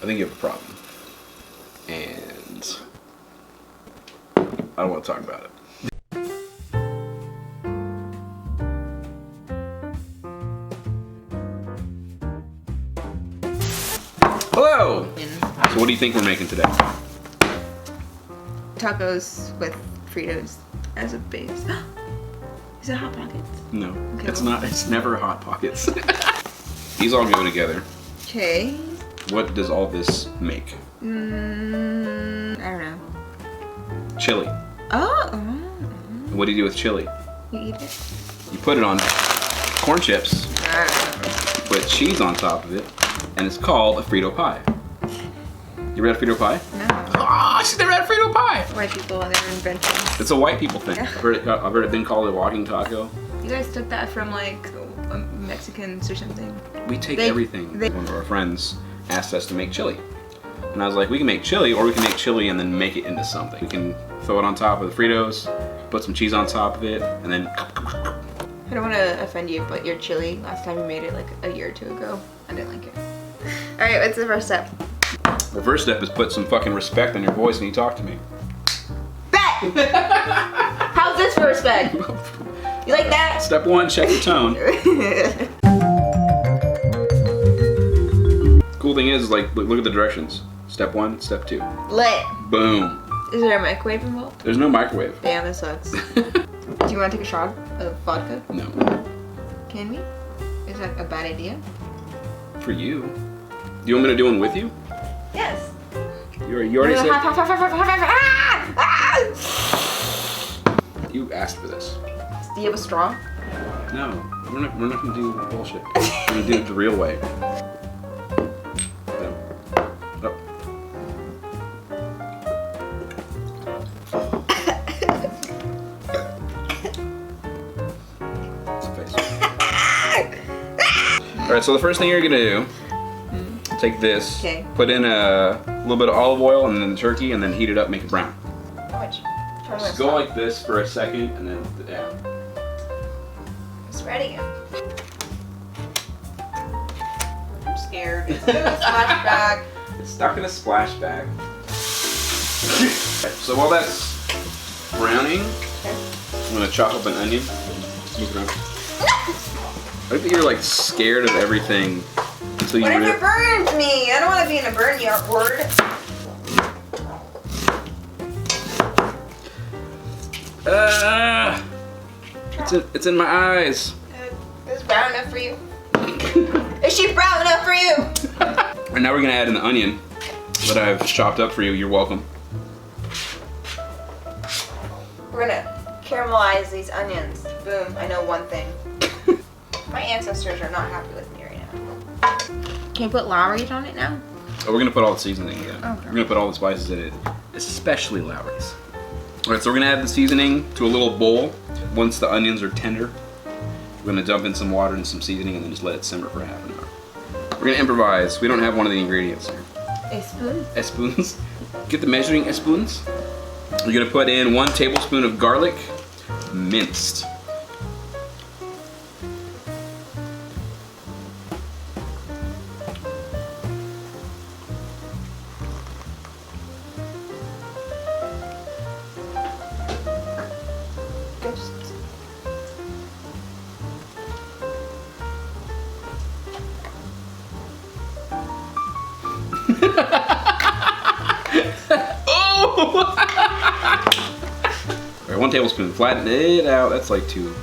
I think you have a problem. And I don't want to talk about it. Hello! So what do you think we're making today? Tacos with Fritos as a base. Is it Hot Pockets? No, Okay, it's well. not. It's never Hot Pockets. These all go together. Okay. What does all this make? I don't know. Chili. Oh. What do you do with chili? You eat it? You put it on corn chips, I don't know. you put cheese on top of it, and it's called a Frito pie. You ever had a Frito pie? No. Oh, she's never had a Frito pie! White people and their inventions. It's a white people thing. Yeah. I've heard it been called a walking taco. You guys took that from like Mexicans or something. We take They- everything. One of our friends asked us to make chili. And I was like, we can make chili, or we can make chili and then make it into something. We can throw it on top of the Fritos, put some cheese on top of it, and then... I don't want to offend you, but your chili, last time you made it like a year or two ago, I didn't like it. Alright, what's the first step? The first step is put some fucking respect on your voice when you talk to me. Bet! How's this for respect? You like that? Step one, check your tone. Cool thing is, like, look at the directions. Step one, step two. Lit. Boom. Is there a microwave involved? There's no microwave. Damn, this sucks. Do you want to take a shot of vodka? No. Can we? Is that a bad idea? For you. Do you want me to do one with you? Yes. You already said... Ah! You asked for this. Do you have a straw? No, we're not gonna do bullshit. We're gonna do it the real way. No. Oh. It's a face. Alright, so the first thing you're gonna do, take this, Okay. put in a little bit of olive oil and then the turkey, and then heat it up, make it brown. How much? Just go like this for a second, and then yeah. It's ready. I'm scared. It's gonna splash back. It's stuck in a splash bag. So while that's browning, I'm gonna chop up an onion. Move it around. I think you're like scared of everything until you What if really... it burns me? I don't want to be in a burn ward. It's in my eyes. Is brown enough for you? Is she brown enough for you? And now we're gonna add in the onion that I've chopped up for you. You're welcome. We're gonna caramelize these onions. Boom, I know one thing. My ancestors are not happy with me right now. Can you put Lowry's on it now? Oh, we're gonna put all the seasoning in. Okay. We're gonna put all the spices in it, especially Lowry's. All right, so we're gonna add the seasoning to a little bowl. Once the onions are tender, we're gonna dump in some water and some seasoning and then just let it simmer for half an hour. We're gonna improvise. We don't have one of the ingredients here. A spoon? Spoons. Get the measuring spoons. You're gonna put in 1 tablespoon of garlic, minced. Oh! Alright, 1 tablespoon. Flatten it out. That's like 2.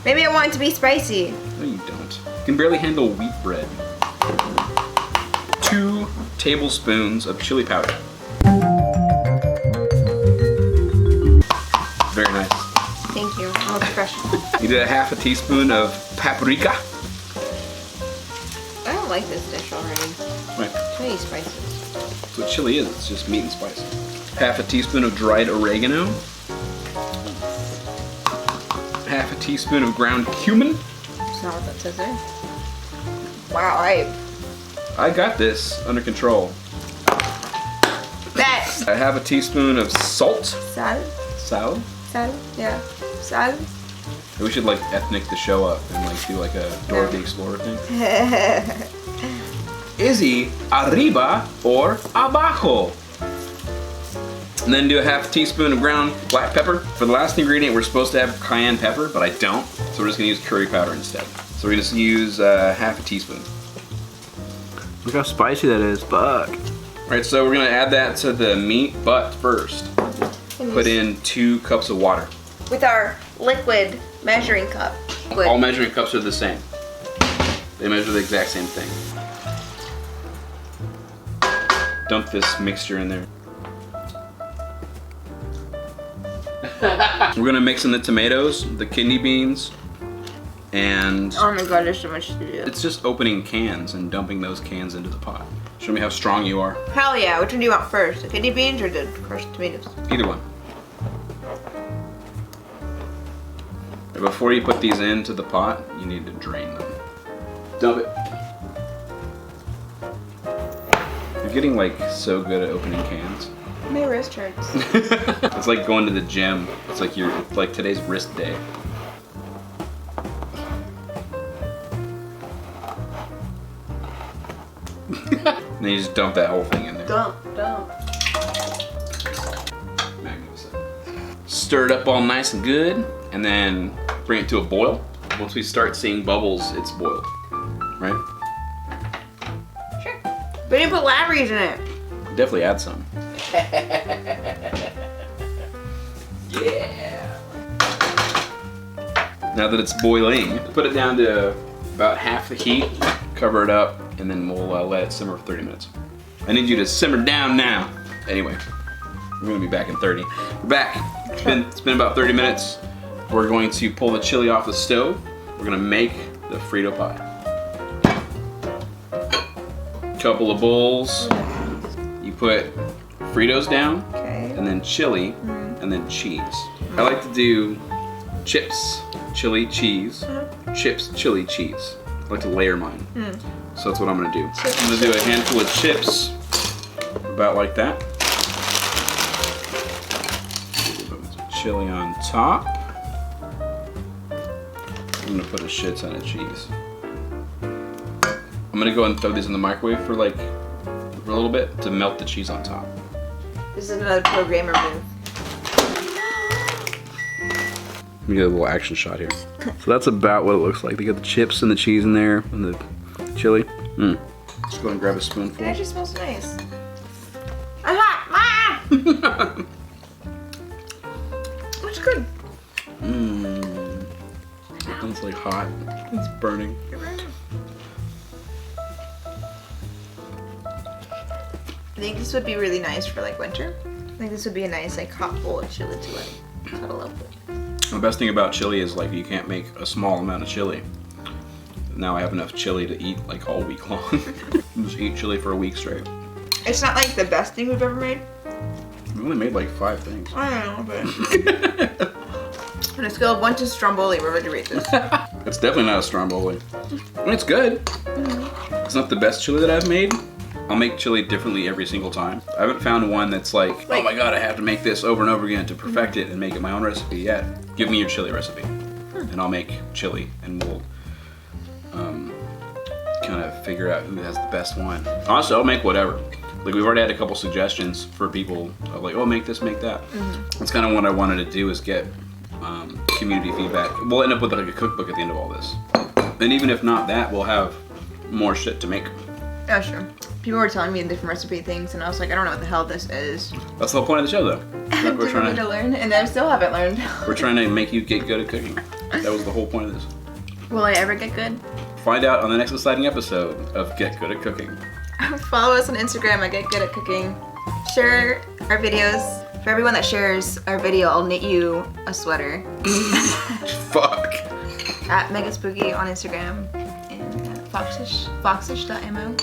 Maybe I want it to be spicy. No, you don't. You can barely handle wheat bread. 2 tablespoons of chili powder. Very nice. Thank you. I'm a professional. You did a 1/2 teaspoon of paprika. I don't like this dish already. Right. Too many spices. That's what chili is. It's just meat and spice. 1/2 teaspoon of dried oregano. 1/2 teaspoon of ground cumin. That's not what that says there. Wow, I got this under control. That. 1/2 teaspoon of salt. Sal? Sal. Sal? Yeah. Sal? We should like ethnic the show up and like do like a Dora the Explorer thing. Is he arriba or abajo? And then do a half teaspoon of ground black pepper. For the last ingredient, we're supposed to have cayenne pepper, but I don't. So we're just gonna use curry powder instead. So we're just use half a teaspoon. Look how spicy that is, fuck. All right, so we're gonna add that to the meat, but first, put in 2 cups of water. With our liquid measuring cup. All measuring cups are the same. They measure the exact same thing. Dump this mixture in there. We're gonna mix in the tomatoes, the kidney beans, and Oh my god, there's so much to do. it's just opening cans and dumping those cans into the pot. Show me how strong you are. Hell yeah, which one do you want first? The kidney beans or the crushed tomatoes? Either one. Before you put these into the pot, you need to drain them. Dump it. You're getting like so good at opening cans. My wrist hurts. It's like going to the gym. It's like today's wrist day. And then you just dump that whole thing in there. Don't. Magnificent. Stir it up all nice and good, and then bring it to a boil. Once we start seeing bubbles, it's boiled. Right? Sure. We didn't put Lavery's in it. Definitely add some. Yeah. Now that it's boiling, put it down to about half the heat, cover it up, and then we'll let it simmer for 30 minutes. I need you to simmer down now. Anyway, we're gonna be back in 30. We're back. It's been about 30 minutes. We're going to pull the chili off the stove. We're gonna make the Frito pie. Couple of bowls. You put Fritos down, Okay. and then chili, and then cheese. I like to do chips, chili, cheese, chips, chili, cheese. I like to layer mine. So that's what I'm gonna do. I'm gonna do a handful of chips, about like that. Chili on top. I'm gonna put a shit ton of cheese. I'm gonna go and throw these in the microwave for a little bit to melt the cheese on top. This is another programmer move. Let me get a little action shot here. So that's about what it looks like. They got the chips and the cheese in there and the chili. Just go and grab a spoonful. It actually smells nice. I'm hot! Ah! It's good. It's like hot. It's burning. I think this would be really nice for like winter. I think this would be a nice like hot bowl of chili to like cuddle up with. The best thing about chili is like you can't make a small amount of chili. Now I have enough chili to eat like all week long. Just eat chili for a week straight. It's not like the best thing we've ever made. We only made like 5 things. I don't know, but on a scale of 1 to Stromboli, where would you rate this? It's definitely not a stromboli. I mean, it's good. It's not the best chili that I've made. I'll make chili differently every single time. I haven't found one that's like, oh my god, I have to make this over and over again to perfect it and make it my own recipe yet. Give me your chili recipe, and I'll make chili, and we'll kind of figure out who has the best one. Honestly, I'll make whatever. Like we've already had a couple suggestions for people of like, oh, make this, make that. That's kind of what I wanted to do is get community feedback. We'll end up with like a cookbook at the end of all this. And even if not that, we'll have more shit to make. Yeah, sure. People were telling me different recipe things, and I was like, I don't know what the hell this is. That's the whole point of the show, though. We're trying to learn, and I still haven't learned. We're trying to make you get good at cooking. That was the whole point of this. Will I ever get good? Find out on the next exciting episode of Get Good at Cooking. Follow us on Instagram at Get Good at Cooking. Share our videos. For everyone that shares our video, I'll knit you a sweater. Fuck. At Mega Spooky on Instagram and at foxish.mo.